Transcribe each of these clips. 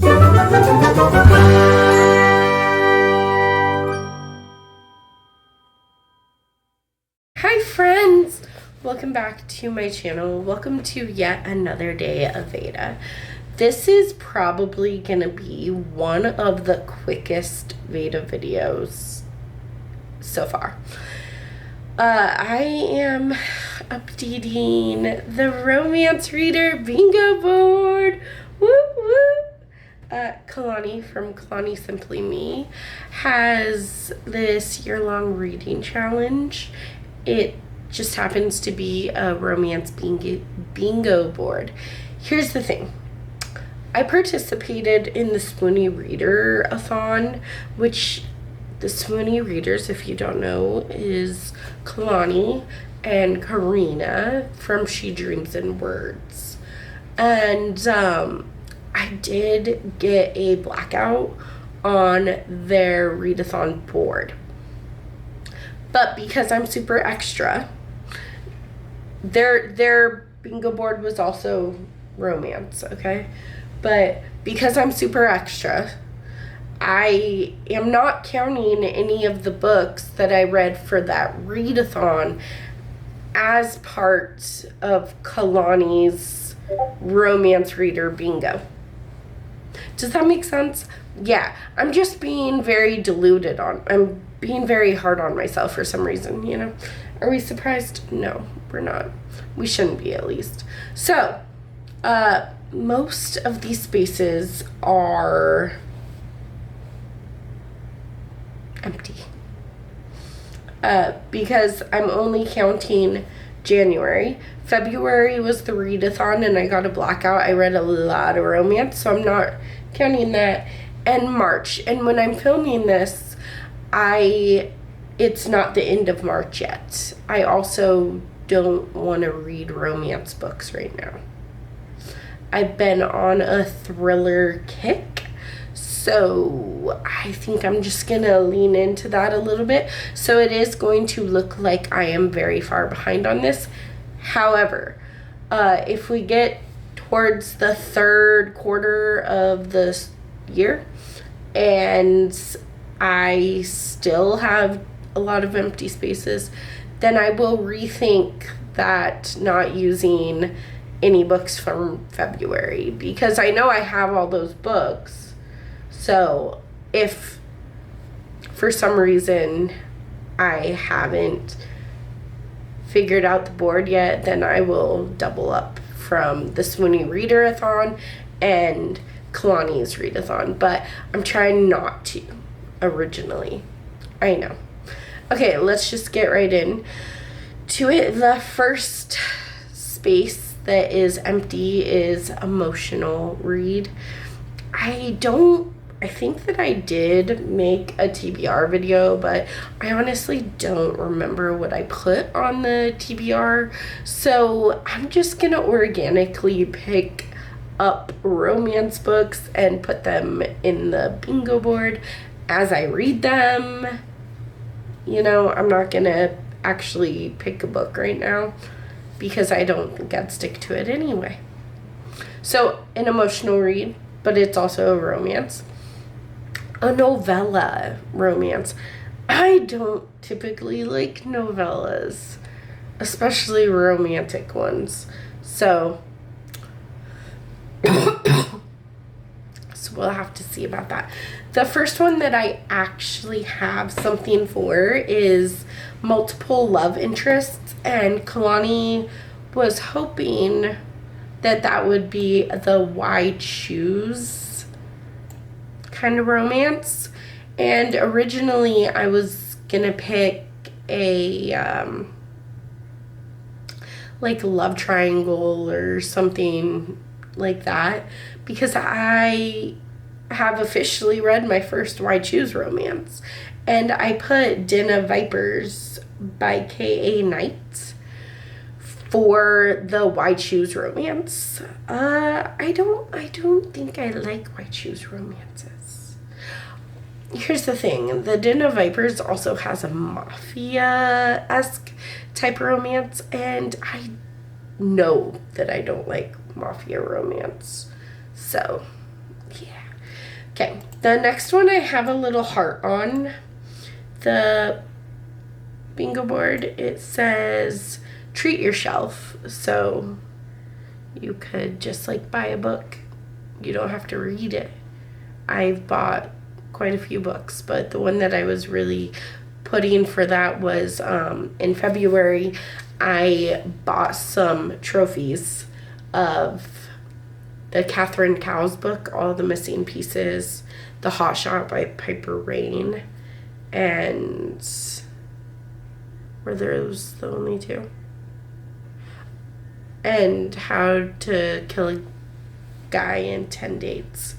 Hi friends! Welcome back to my channel. Welcome to yet another day of Veda. This is probably gonna be one of the quickest Veda videos so far. I am updating the Romance Reader bingo board. Whoop whoop! Kalani from Kalani Simply Me has this year-long reading challenge. It just happens to be a romance bingo board. Here's the thing. I participated in the Swoony Reader-a-thon, which the Swoony Readers, if you don't know, is Kalani and Karina from She Dreams in Words. And I did get a blackout on their readathon board. But because I'm super extra, their bingo board was also romance, okay? But because I'm super extra, I am not counting any of the books that I read for that readathon as part of Kalani's Romance Reader bingo. Does that make sense? Yeah, I'm just being very deluded on. I'm being very hard on myself for some reason, you know? Are we surprised? No, we're not. We shouldn't be, at least. So, most of these spaces are empty. Because I'm only counting January. February was the readathon and I got a blackout. I read a lot of romance, so I'm not counting that. And March. And when I'm filming this, it's not the end of March yet. I also don't want to read romance books right now. I've been on a thriller kick, so I think I'm just gonna lean into that a little bit. So it is going to look like I am very far behind on this. However, if we get towards the third quarter of the year and I still have a lot of empty spaces, then I will rethink that not using any books from February, because I know I have all those books. So if for some reason I haven't figured out the board yet, then I will double up from the Swoony Reader-a-thon and Kalani's readathon, but I'm trying not to originally. I know. Okay, let's just get right in to it. The first space that is empty is emotional read. I think that I did make a TBR video, but I honestly don't remember what I put on the TBR. So I'm just gonna organically pick up romance books and put them in the bingo board as I read them. You know, I'm not gonna actually pick a book right now because I don't think I'd stick to it anyway. So, an emotional read, but it's also a romance. A novella romance. I don't typically like novellas, especially romantic ones. So we'll have to see about that. The first one that I actually have something for is multiple love interests, and Kalani was hoping that would be the why choose kind of romance. And originally I was gonna pick a like love triangle or something like that, because I have officially read my first Why Choose romance, and I put Den of Vipers by K.A. Knight for the Why Choose romance. I don't think I like Why Choose romances. Here's the thing, the Den of Vipers also has a mafia-esque type romance, and I know that I don't like mafia romance. So, yeah. Okay, the next one I have a little heart on the bingo board. It says treat yourself. So you could just like buy a book. You don't have to read it. I've bought quite a few books, but the one that I was really putting for that was in February. I bought some trophies of the Catherine Cowles book, All the Missing Pieces, The Hot Shot by Piper Rain, and were those the only two? And How to Kill a Guy in 10 Dates.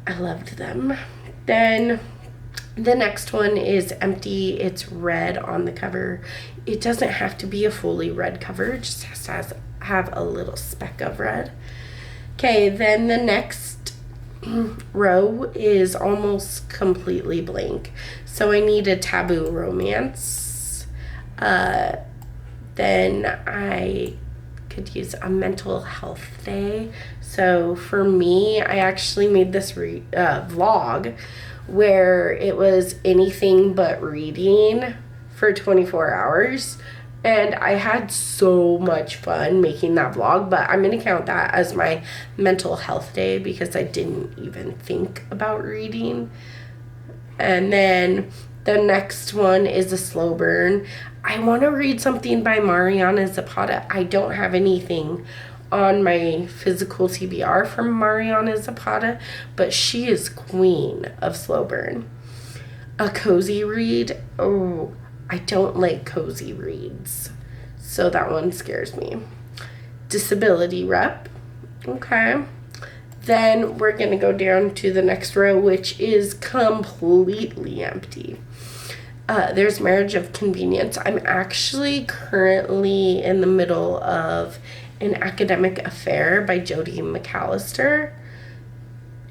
I loved them. Then the next one is empty. It's red on the cover. It doesn't have to be a fully red cover. It just has to have a little speck of red. Okay, then the next row is almost completely blank. So I need a taboo romance. Then I could use a mental health day. So for me, I actually made this vlog where it was anything but reading for 24 hours. And I had so much fun making that vlog, but I'm going to count that as my mental health day because I didn't even think about reading. And then the next one is a slow burn. I want to read something by Mariana Zapata. I don't have anything on my physical TBR from Mariana Zapata, but she is queen of slow burn. A cozy read. Oh, I don't like cozy reads, so that one scares me. Disability rep. Okay. Then we're going to go down to the next row, which is completely empty. There's Marriage of Convenience. I'm actually currently in the middle of An Academic Affair by Jodi McAllister.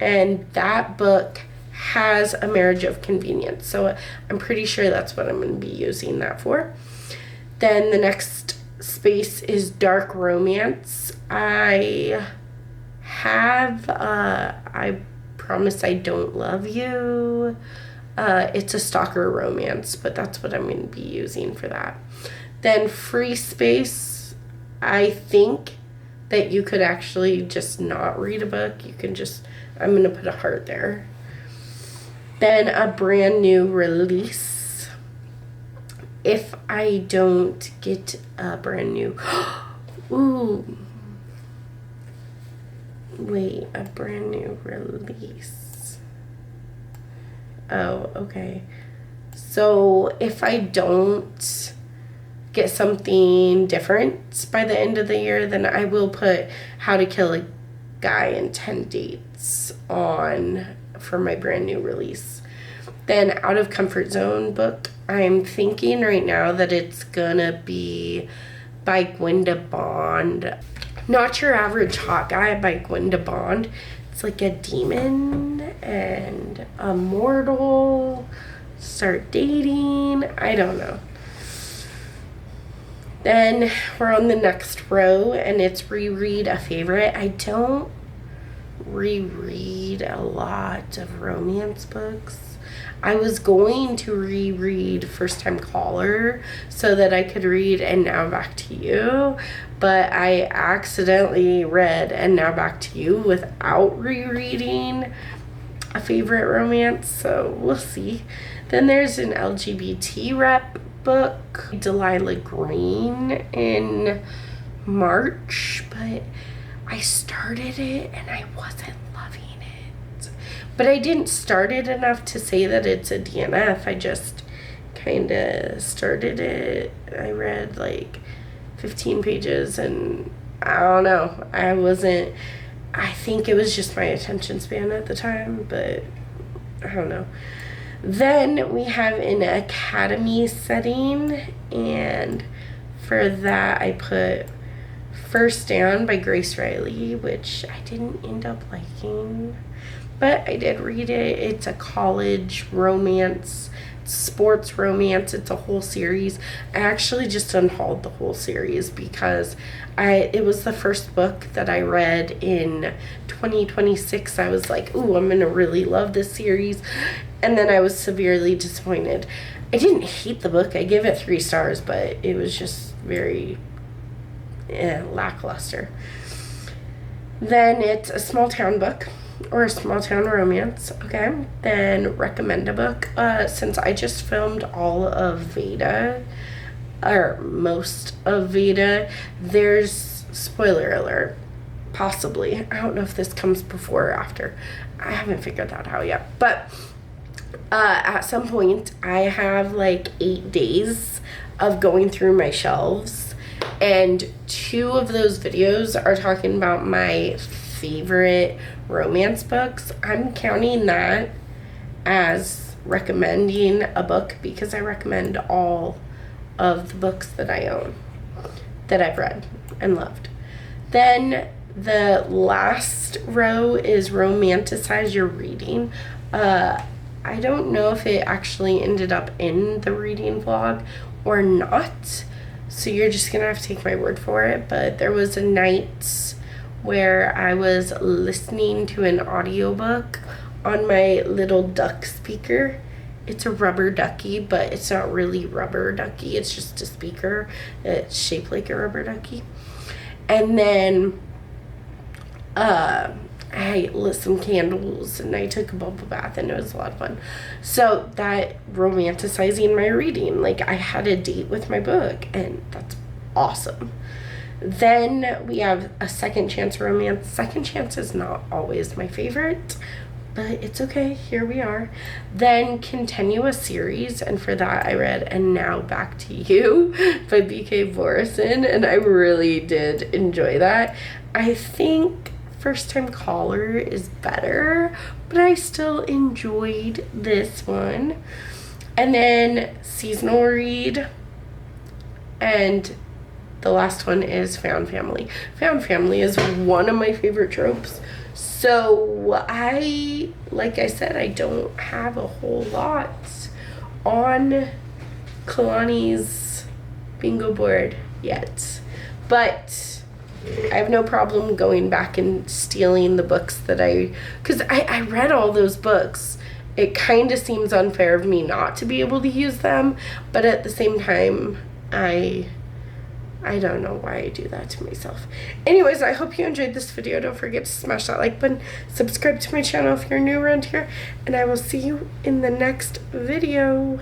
And that book has a marriage of convenience. So I'm pretty sure that's what I'm going to be using that for. Then the next space is dark romance. I have I Promise I Don't Love You. It's a stalker romance, but that's what I'm going to be using for that. Then free space. I think that you could actually just not read a book. You can just, I'm going to put a heart there. Then a brand new release. If I don't get a brand new, ooh, wait, a brand new release. Oh, okay. So if I don't get something different by the end of the year, then I will put How to Kill a Guy in 10 Dates on for my brand new release. Then Out of Comfort Zone book. I'm thinking right now that it's gonna be by Gwenda Bond. Not Your Average Hot Guy by Gwenda Bond. It's like a demon and a mortal start dating. I don't know. Then we're on the next row, and it's reread a favorite. I don't reread a lot of romance books. I was going to reread First Time Caller so that I could read And Now Back to You, but I accidentally read And Now Back to You without rereading a favorite romance, so we'll see. Then there's an LGBT rep book, Delilah Green, in March, but I started it and I wasn't loving it. But I didn't start it enough to say that it's a DNF. I just kind of started it. I read like 15 pages and I don't know. I think it was just my attention span at the time, but I don't know. Then we have an academy setting, and for that I put First Down by Grace Riley, which I didn't end up liking, but I did read it. It's a college romance sports romance. It's a whole series. I actually just unhauled the whole series because it was the first book that I read in 2026. I was like, ooh, I'm gonna really love this series. And then I was severely disappointed. I didn't hate the book. I gave it 3 stars, but it was just very lackluster. Then it's a small town book or a small town romance. Okay. Then recommend a book. Since I just filmed all of Veda, or most of Veda, there's, spoiler alert, possibly, I don't know if this comes before or after. I haven't figured that out yet. But at some point, I have like 8 days of going through my shelves, and 2 of those videos are talking about my favorite romance books. I'm counting that as recommending a book because I recommend all of the books that I own, that I've read and loved. Then the last row is romanticize your reading. I don't know if it actually ended up in the reading vlog or not, so you're just gonna have to take my word for it. But there was a night where I was listening to an audiobook on my little duck speaker. It's a rubber ducky, but it's not really rubber ducky. It's just a speaker. It's shaped like a rubber ducky. And then I lit some candles and I took a bubble bath, and it was a lot of fun. So that romanticizing my reading, like I had a date with my book, and that's awesome. Then we have a second chance romance. Second chance is not always my favorite, but it's okay. Here we are. Then continue a series, and for that I read And Now Back to You by B.K. Borison, and I really did enjoy that. I think First Time Caller is better, but I still enjoyed this one. And then seasonal read, and the last one is Found Family. Found Family is one of my favorite tropes. So like I said, I don't have a whole lot on Kalani's bingo board yet, but I have no problem going back and stealing the books that because I read all those books. It kind of seems unfair of me not to be able to use them, but at the same time, I don't know why I do that to myself. Anyways, I hope you enjoyed this video. Don't forget to smash that like button, subscribe to my channel if you're new around here, and I will see you in the next video.